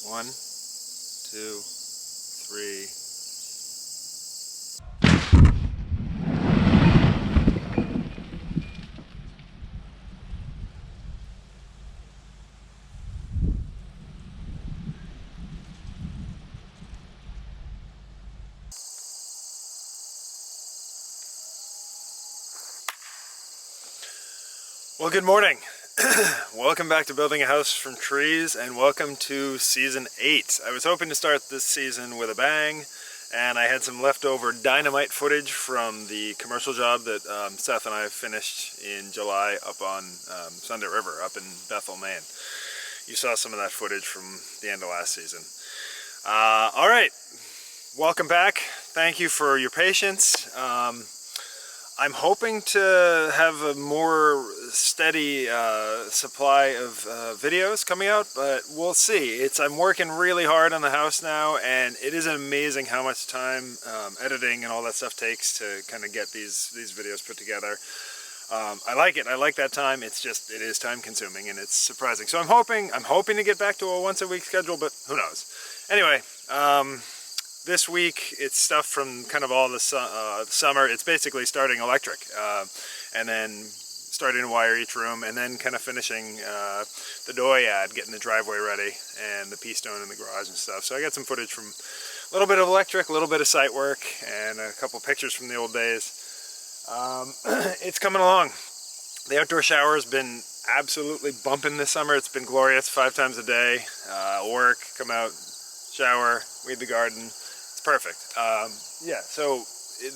1, 2, 3. Well, good morning. Welcome back to Building a House from Trees, and welcome to Season 8. I was hoping to start this season with a bang, and I had some leftover dynamite footage from the commercial job that Seth and I finished in July up on Sunday River, up in Bethel, Maine. You saw some of that footage from the end of last season. All right, welcome back. Thank you for your patience. I'm hoping to have a more steady supply of videos coming out, but we'll see. I'm working really hard on the house now, and it is amazing how much time editing and all that stuff takes to kind of get these videos put together. I like it. I like that time. It is time consuming, and it's surprising. So I'm hoping to get back to a once a week schedule, but who knows? Anyway. This week, it's stuff from kind of all the summer. It's basically starting electric, and then starting to wire each room, and then kind of finishing the dooryard, getting the driveway ready, and the pea stone in the garage and stuff. So I got some footage from a little bit of electric, a little bit of site work, and a couple pictures from the old days. It's coming along. The outdoor shower has been absolutely bumping this summer. It's been glorious, 5 times a day. Work, come out, shower, weed the garden. Perfect. Yeah, so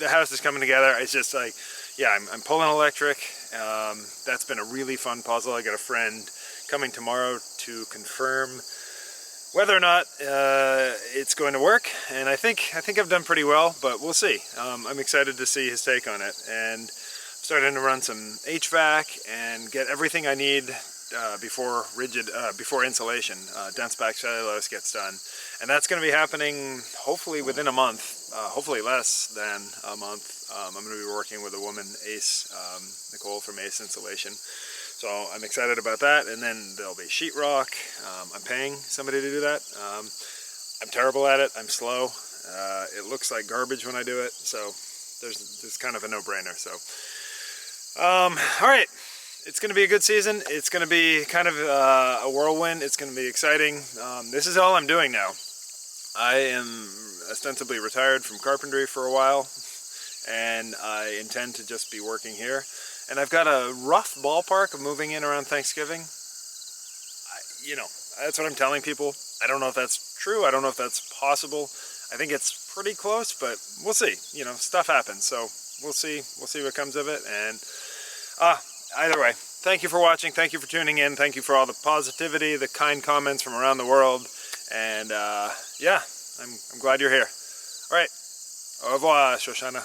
the house is coming together. It's just like, yeah, I'm pulling electric. That's been a really fun puzzle. I got a friend coming tomorrow to confirm whether or not it's going to work, and I think I've done pretty well, but we'll see. I'm excited to see his take on it, and I'm starting to run some HVAC and get everything I need before insulation. Dense back cellulose gets done. And that's going to be happening hopefully within a month, hopefully less than a month. I'm going to be working with a woman, Ace, Nicole from Ace Insulation. So I'm excited about that. And then there'll be sheetrock. I'm paying somebody to do that. I'm terrible at it. I'm slow. It looks like garbage when I do it. So there's kind of a no-brainer. So, all right. It's going to be a good season. It's going to be kind of a whirlwind. It's going to be exciting. This is all I'm doing now. I am ostensibly retired from carpentry for a while, and I intend to just be working here. And I've got a rough ballpark of moving in around Thanksgiving. That's what I'm telling people. I don't know if that's true. I don't know if that's possible. I think it's pretty close, but we'll see. Stuff happens, so we'll see. We'll see what comes of it. And either way, thank you for watching. Thank you for tuning in. Thank you for all the positivity, the kind comments from around the world. And yeah, I'm glad you're here. All right. Au revoir, Shoshana.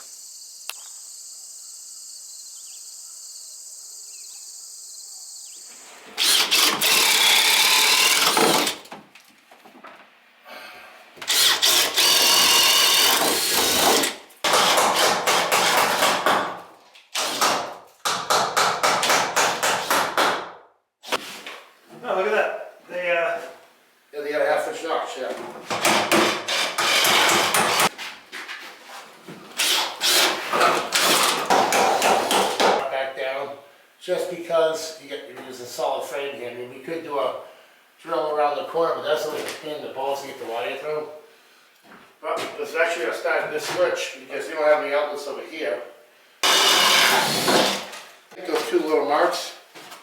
Oh, look at that. They got a half-inch notch, yeah. Back down, just because you use a solid frame here. I mean, we could do a drill around the corner, but that's only a pin the balls to get the wire through. But it's actually going to start this switch because we don't have any outlets over here. Those 2 little marks.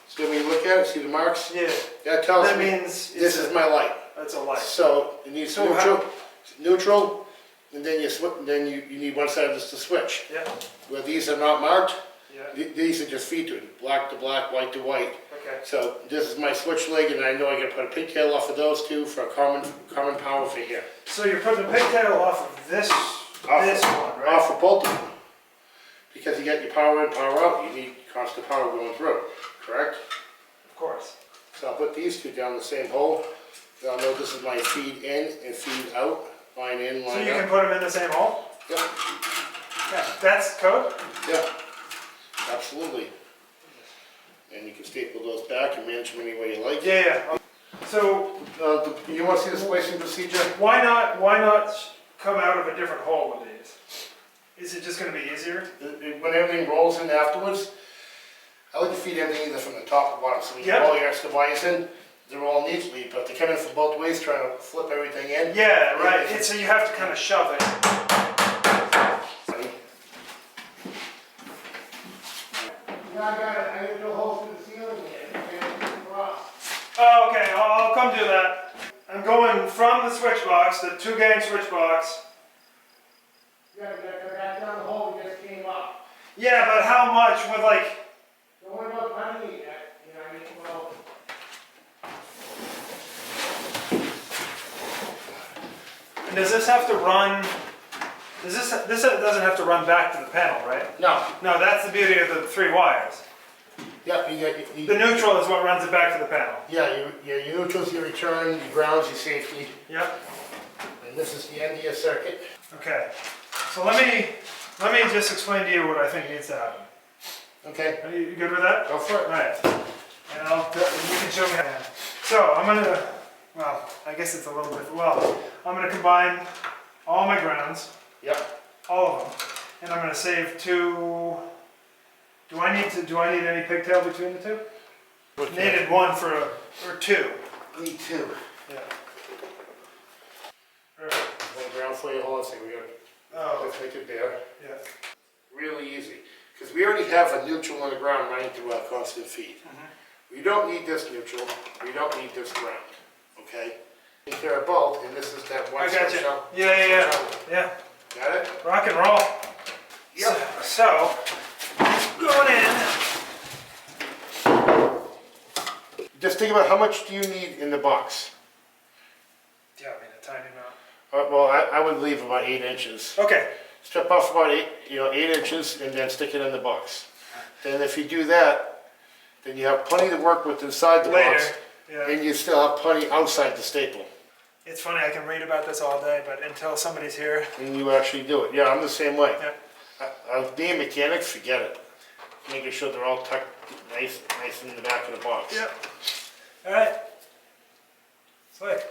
So when you look at it, see the marks? Yeah. That tells me means this is my light. That's a light. So it needs neutral, and then you need one side of this to switch. Yeah. Where these are not marked, Yeah. these are just featured, black to black, white to white. Okay. So this is my switch leg, and I know I got to put a pigtail off of those 2 for a common power for here. So you're putting the pigtail off of this one, right? Off of both of them. Because you got your power in, power out, you need constant power going through, correct? Of course. So I'll put these 2 down the same hole. I'll know this is my feed in and feed out, line in, line out. So you can put them in the same hole? Yep. Yeah. That's code? Yeah, absolutely. And you can staple those back and manage them any way you like. Yeah. So You want to see the splicing procedure? why not come out of a different hole with these? Is it just going to be easier? When everything rolls in afterwards, I like to feed everything either from the top or bottom. So when you Yep. roll your extra wires in, they roll neatly, but they come in from both ways trying to flip everything in. Yeah, right. So you have to kind of shove it. I got to do a hole through the ceiling here. Oh, okay. I'll come do that. I'm going from the switch box, the 2-gang switch box. You got to go back down the hole we just came up. Yeah, but how much with like? Don't worry about cutting it yet. You know, I mean, well. And does this have to run? This doesn't have to run back to the panel, right? No. No, that's the beauty of the 3 wires. Yep, The neutral is what runs it back to the panel. yeah, your neutrals, your return, your grounds, your safety. Yep. And this is the end of your circuit. Okay. So let me just explain to you what I think needs to happen. Okay. Are you good with that? Go for it. All right. And you can show me how. So I'm gonna. Well, I guess it's a little bit. Well, I'm gonna combine all my grounds. Yep. All of them, and I'm going to save 2. Do I need any pigtail between the 2? Needed 1 for or 2. Need 2. Yeah. One ground for you. Hold on a second. Let's make it bare. Yeah. Really easy. Because we already have a neutral on the ground running through our constant feed. We don't need this neutral. We don't need this ground. Okay? Take care of both, and this is that one. I got you. Yeah. Got it? Rock and roll. Yep. So going in. Just think about how much do you need in the box. Yeah, I mean a tiny amount. Well, I would leave about 8 inches. Okay. Strip off about 8 inches, and then stick it in the box. Then if you do that, then you have plenty to work with inside the box, Yeah. and you still have plenty outside the staple. It's funny. I can read about this all day, but until somebody's here. And you actually do it. Yeah, I'm the same way. Yeah. Being a mechanic, forget it. Making sure they're all tucked nice in the back of the box. Yep. All right. Slick.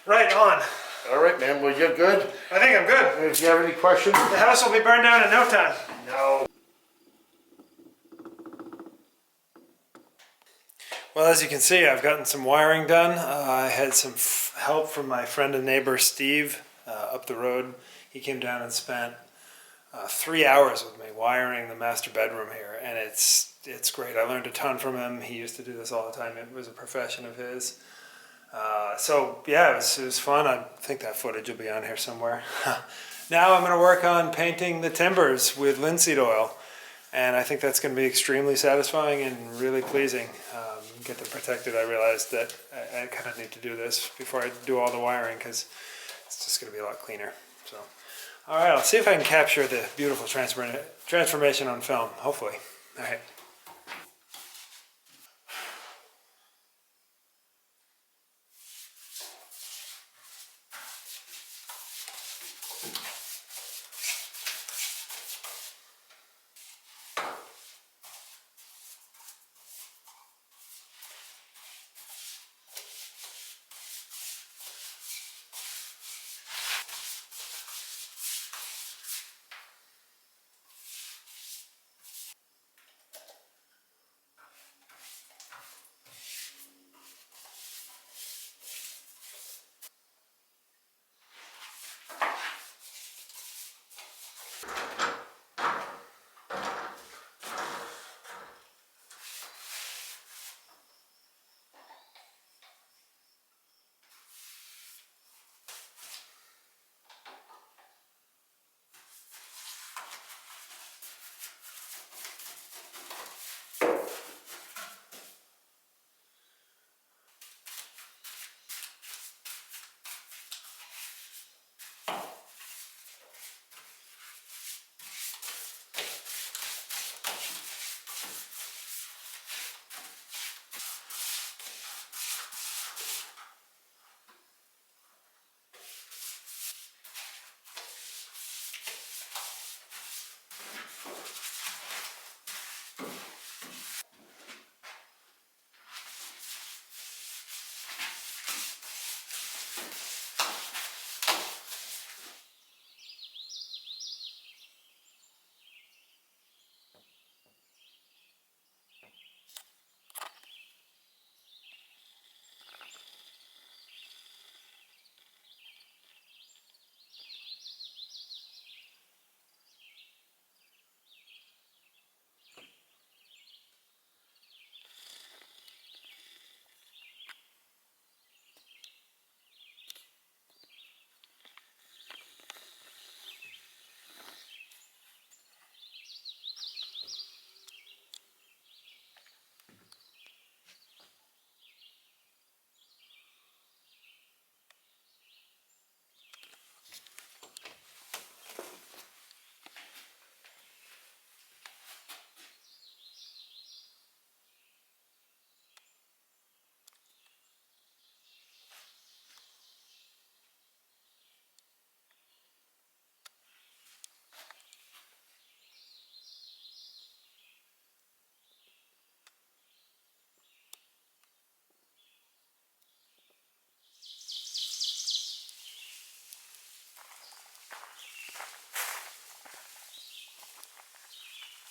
Right on. All right, man. Well, you're good. I think I'm good. If you have any questions, The house will be burned down in no time. no. Well, as you can see, I've gotten some wiring done. I had some help from my friend and neighbor Steve up the road. He came down and spent 3 hours with me wiring the master bedroom here, and it's great. I learned a ton from him. He used to do this all the time. It was a profession of his. So yeah, it was fun. I think that footage will be on here somewhere. Now I'm going to work on painting the timbers with linseed oil, and I think that's going to be extremely satisfying and really pleasing. Get them protected. I realized that I kind of need to do this before I do all the wiring because it's just going to be a lot cleaner. So, all right, I'll see if I can capture the beautiful transformation on film. Hopefully. All right.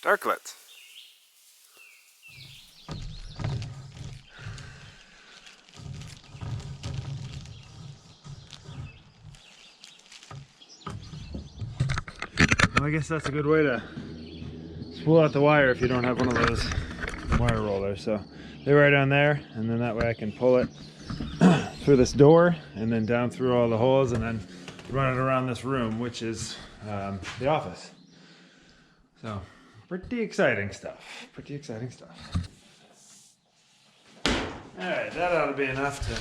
Darklets. Well, I guess that's a good way to spool out the wire if you don't have one of those wire rollers. So they're right on there, and then that way I can pull it through this door and then down through all the holes and then run it around this room, which is the office. So pretty exciting stuff. Pretty exciting stuff. Alright, that ought to be enough to...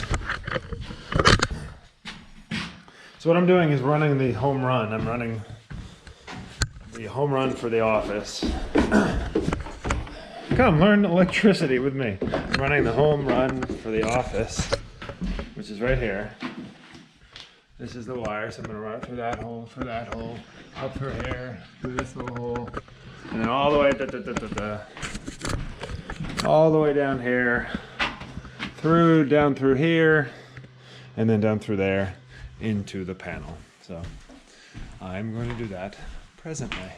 So what I'm doing is running the home run. I'm running the home run for the office. Come learn electricity with me. I'm running the home run for the office, which is right here. This is the wire, so I'm going to run it through that hole, up through here, through this little hole, and then all the way, all the way down here, down through here, and then down through there into the panel. So I'm going to do that presently.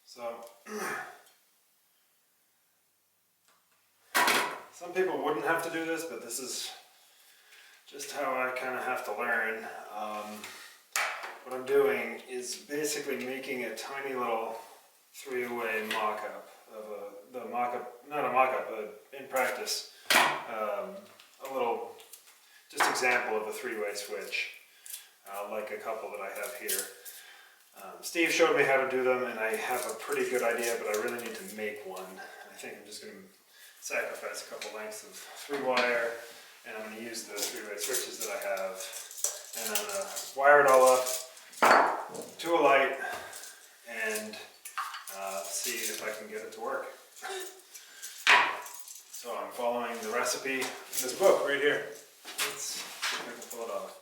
So, some people wouldn't have to do this, but this is just how I kind of have to learn. What I'm doing is basically making a tiny little three-way mock-up of not a mock-up, but in practice, a little, just example of a three-way switch, like a couple that I have here. Steve showed me how to do them, and I have a pretty good idea, but I really need to make one. I think I'm just going to sacrifice a couple lengths of 3-wire, and I'm going to use the three-way switches that I have and I'm going to wire it all up to a light and see if I can get it to work. So I'm following the recipe in this book right here. Let's see if I can pull it off.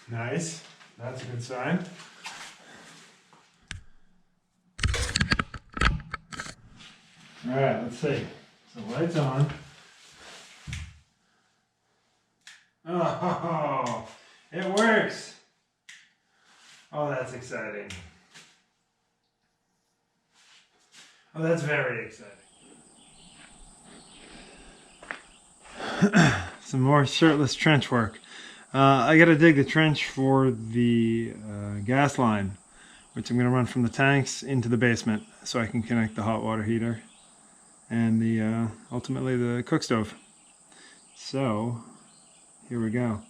Nice, that's a good sign. All right, let's see. So lights on. Oh, it works. Oh, that's exciting. Oh, that's very exciting. Some more shirtless trench work. I gotta dig the trench for the gas line, which I'm gonna run from the tanks into the basement so I can connect the hot water heater and the ultimately the cook stove. So here we go.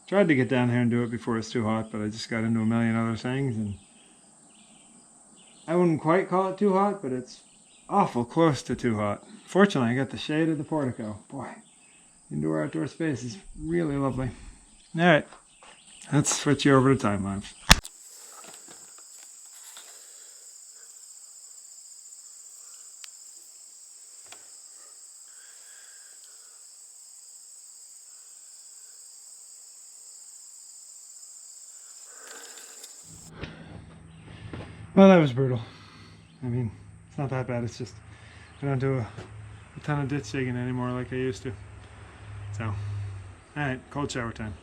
Tried to get down here and do it before it's too hot, but I just got into a million other things, and I wouldn't quite call it too hot, but it's awful close to too hot. Fortunately, I got the shade of the portico. Boy, indoor outdoor space is really lovely. All right, let's switch you over to time lapse. Well, that was brutal. I mean, it's not that bad. It's just I don't do a ton of ditch digging anymore like I used to. So, all right, cold shower time.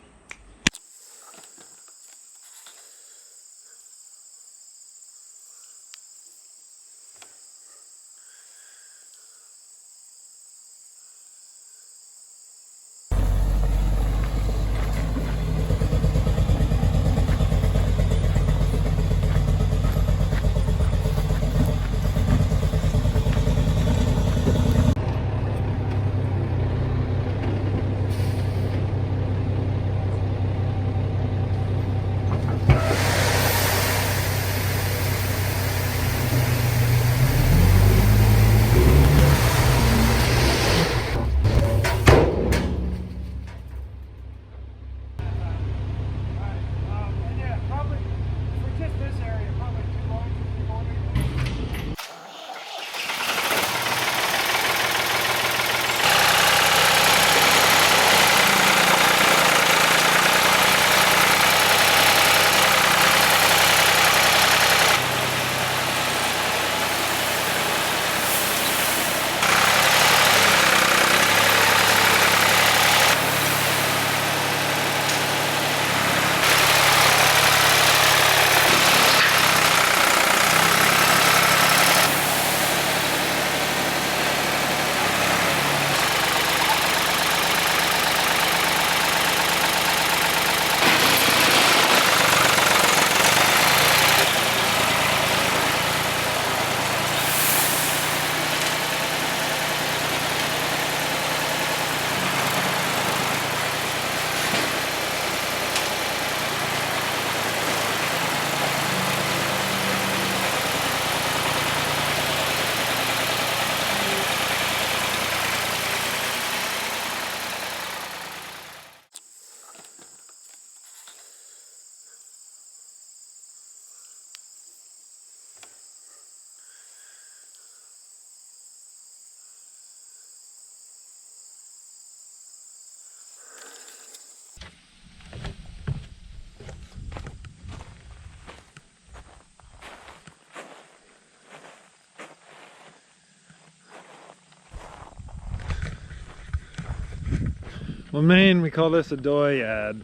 Well, in Maine, we call this a dooryard.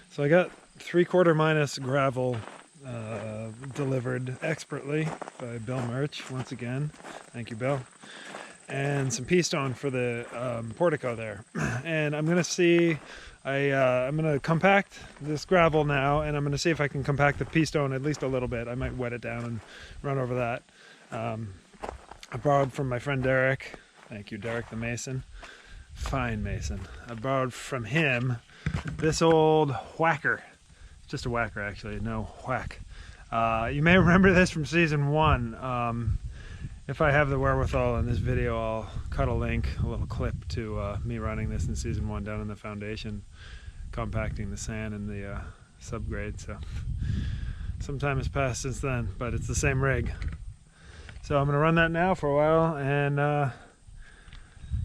So I got 3/4 minus gravel delivered expertly by Bill Murch, once again. Thank you, Bill. and some pea stone for the portico there. And I'm gonna see, I'm gonna compact this gravel now, and I'm gonna see if I can compact the pea stone at least a little bit. I might wet it down and run over that. I borrowed from my friend Derek. Thank you, Derek the mason. Fine mason. I borrowed from him this old whacker. Just a whacker, actually, no whack. You may remember this from season 1. If I have the wherewithal in this video, I'll cut a link, a little clip to me running this in season 1 down in the foundation, compacting the sand in the subgrade. So some time has passed since then, but it's the same rig. So I'm gonna run that now for a while and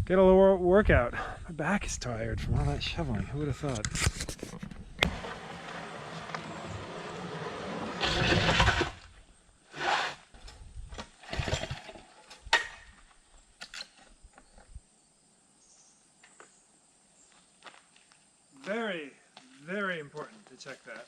get a little workout. My back is tired from all that shoveling. Who would have thought? Very, very important to check that.